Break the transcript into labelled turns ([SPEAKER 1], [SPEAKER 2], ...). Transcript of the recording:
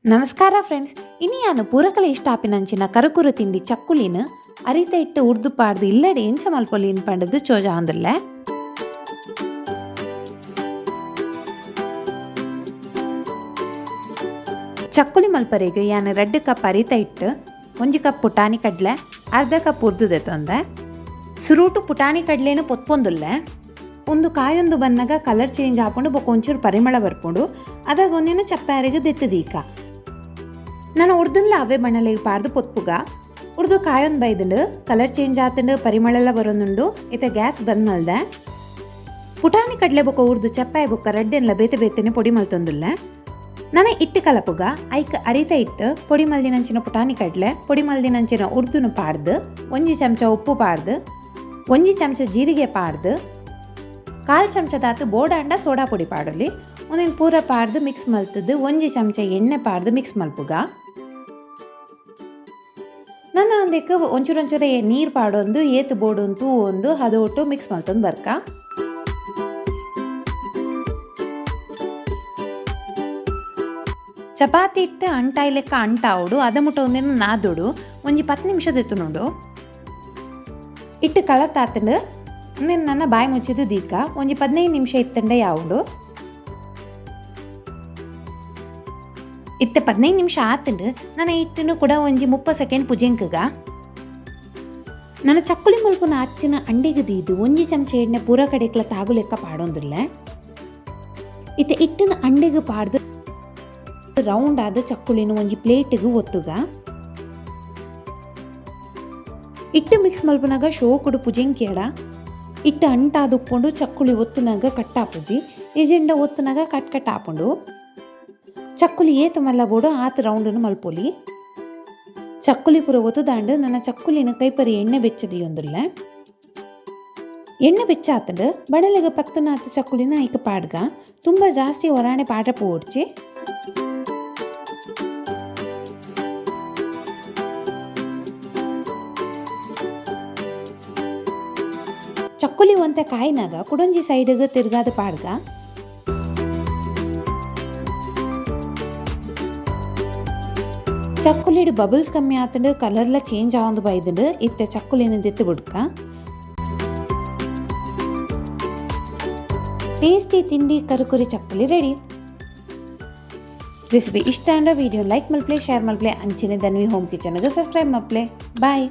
[SPEAKER 1] ನಮಸ್ಕಾರ ಫ್ರೆಂಡ್ಸ್, ಇನಿ ಯಾನು ಪೂರಕಲ ಇಷ್ಟ ಆಪಿನಂಚಿನ ಕರುಕುರು ತಿಂಡಿ ಚಕ್ಕುಲಿನ ಅರಿತ ಇಟ್ಟು ಉರ್ದು ಪಾಡ್ದು ಇಲ್ಲಡೆ ಎಂಚ ಮಲ್ಪೊಲಿನ್ ಪಂಡದು ಚೋಜ ಅಂದುಲ್ಲೆ. ಚಕ್ಕುಲಿ ಮಲ್ಪರೆಗ್ ಯಾನು 2 ಕಪ್ ಅರಿತ ಇಟ್ಟು 1 ಕಪ್ ಪುಟಾಣಿ ಕಡ್ಲೆ ಅರ್ಧ ಕಪ್ ಉರ್ದುದೆ ತೊಂದೆ. ಸುರೂಟು ಪುಟಾಣಿ ಕಡ್ಲೆನ ಪೊತ್ಪೊಂದುಲ್ಲೆ. ಒಂದು ಕಾಯೊಂದು ಬನ್ನಗ ಕಲರ್ ಚೇಂಜ್ ಹಾಕೊಂಡು ಒಂಚೂರು ಪರಿಮಳ ಬರ್ಕೊಂಡು ಅದಾಗ ಒಂದಿನ ಚಪ್ಪಾರಿಗೆ ದೆತ್ತದೀಕ ನಾನು ಉರ್ದುನ್ಲ ಅವೇ ಬಣ್ಣಲೆಗೆ ಪಾರ್ದು ಪೊತ್ಪುಗ ಉರ್ದು ಕಾಯೊಂದು ಬೈದಂಡು ಕಲರ್ ಚೇಂಜ್ ಆತಂಡು ಪರಿಮಳೆಲ್ಲ ಬರೋನುಂಡು ಇತ ಗ್ಯಾಸ್ ಬಂದ್ ಮಲ್ದೆ. ಪುಟಾಣಿ ಕಡ್ಲೆ ಬೊಕ್ಕ ಉರ್ದು ಚಪ್ಪಾಯಿ ಬೊಕ್ಕ ರಡ್ಡೆನ್ಲ ಬೇತೆ ಬೇತೆನೆ ಪೊಡಿ ಮಲ್ತೊಂದುಲ್ಲೆ. ನಾನು ಇಟ್ಟು ಕಲಪುಗ ಐಕ್ ಅರಿತ ಇಟ್ಟು ಪೊಡಿ ಮಲ್ದಿನಂಚಿನ ಪುಟಾಣಿ ಕಡ್ಲೆ ಪೊಡಿ ಮಲ್ದಿನಂಚಿನ ಉರ್ದುನು ಪಾಡ್ದು 1 ಚಮಚ ಉಪ್ಪು ಪಾಡ್ದು 1 ಚಮಚ ಜೀರಿಗೆ ಪಾಡ್ದು 1/4 ಚಮಚದಾತು ಬೋಡಾಂಡ ಸೋಡಾ ಪೊಡಿ ಪಾಡಲಿ ಒಂದಿನ ಪೂರ ಪಾಡ್ದು ಮಿಕ್ಸ್ ಮಲ್ತದ್ದು 1 ಚಮಚ ಎಣ್ಣೆ ಪಾಡ್ದು ಮಿಕ್ಸ್ ಮಲ್ಪುಗ. ನನ್ನ ಒಂದಕ್ಕೆ ಒಂಚೂರೊಂಚೂರ ನೀರು ಪಾಡೊಂದು ಏತು ಬೋಡು ತೂ ಒಂದು ಅದೊಟ್ಟು ಮಿಕ್ಸ್ ಮಲ್ತೊಂದು ಬರ್ಕ. ಚಪಾತಿ ಇಟ್ಟು ಅಂಟಾಯಿ ಲೆಕ್ಕ ಅಂಟಾವುಡು ಅದ ಮುಟ್ಟ ಒಂದಿನ ನಾದೋಡು 10 ನಿಮಿಷದ ಎತ್ತು ನೋಡು ಇಟ್ಟು ಕಳತಾತಂಡು నేను ನನ್ನ ಬಾಯಿ ಮುಚ್ಚಿದ್ದು ದೀಕ 15 ನಿಮಿಷ ಇತ್ತಂಡೆ ಯಾವುದು ಇತ್ತ 15 ನಿಮಿಷ ಆತಂಡು ನಾನು ಇಟ್ಟನು ಕೂಡ 30 ಸೆಕೆಂಡ್ ಪುಜಿಂಕಗ ನನ್ನ ಚಕ್ಕುಲಿ ಮುಲ್ಪುನ ಅಚ್ಚಿನ ಅಂಡಿಗೆ ದೀದು 1 ಚಮಚ ಎಣ್ಣೆ ಪೂರ ಕಡೆಕ್ಲ ತಾಗು ಲೆಕ್ಕ ಪಾಡೊಂದಿಲ್ಲ. ಇತ್ತ ಇಟ್ಟಿನ ಅಂಡಿಗೆ ಪಾಡ್ದು ರೌಂಡ್ ಆದ ಚಕ್ಕುಲಿನ 1 ಪ್ಲೇಟಿಗೆ ಒತ್ತುಗ ಇಟ್ಟು ಮಿಕ್ಸ್ ಮಲ್ಪನಾಗ ಶೋ ಕೊಡು ಪುಜಿಂಕೇಡ ಇಟ್ಟು ಅಂಟಾದು ಉಪ್ಕೊಂಡು ಚಕ್ಕುಲಿ ಒತ್ತುನಾಗ ಕಟ್ಟಾಪುಜಿ ಎಜೆಂಡ ಒತ್ತುನಾಗ ಕಟ್ ಹಾಪುಂಡು ಚಕ್ಕುಲಿ ಏತು ಮಲ್ಲ ಬೋಡು ಆತು ರೌಂಡನ್ನು ಮಲ್ಪೊಲಿ. ಚಕ್ಕುಲಿ ಪೂರ ಒತ್ತುದಾಂಡು ನನ್ನ ಚಕ್ಕುಲಿನ ಕೈಪರಿ ಎಣ್ಣೆ ಬೆಚ್ಚದಿಯೊಂದುಲ್ಲ. ಎಣ್ಣೆ ಬೆಚ್ಚ ಆತಂಡು ಬಡಲೆಗ 10 ಚಕ್ಕುಲಿನ ಐಕ ಪಾಡ್ಗ ತುಂಬ ಜಾಸ್ತಿ ಹೊರಾಣೆ ಪಾಟ ಪೋಡ್ಚಿ ಚಕ್ಕುಲಿ ಒಂತ ಕಾಯಿನಾಗ ಕುಡೊಂಜಿ ಸೈಡ್ಗೆ ತಿರ್ಗಾದ ಪಾಡ್ಗ ಚಕ್ಕುಲಿಡು ಬಬಲ್ಸ್ ಕಮ್ಮಿ ಆತಂಡು ಕಲರ್ಲ ಚೇಂಜ್ ಆವಂದು ಬೈದಂಡು ಇತ್ತ ಚಕ್ಕುಲಿನ ದೆತ್ತು ಬಿಡ್ಕ. ಟೇಸ್ಟಿ ತಿಂಡಿ ಕರುಕುರಿ ಚಕ್ಕುಲಿ ರೆಡಿ. ರೆಸಿಪಿ ಇಷ್ಟ ಅಂಡ ವಿಡಿಯೋ ಲೈಕ್ ಮಲ್ಪ್ಲೆ ಶೇರ್ ಮಲ್ಪ್ಲೆ ಅಂಚಿನ ಧನ್ವಿ ಹೋಮ್ ಕಿಚನ್ಗೆ ಸಬ್ಸ್ಕ್ರೈಬ್ ಮಲ್ಪ್ಲೆ. ಬಾಯ್.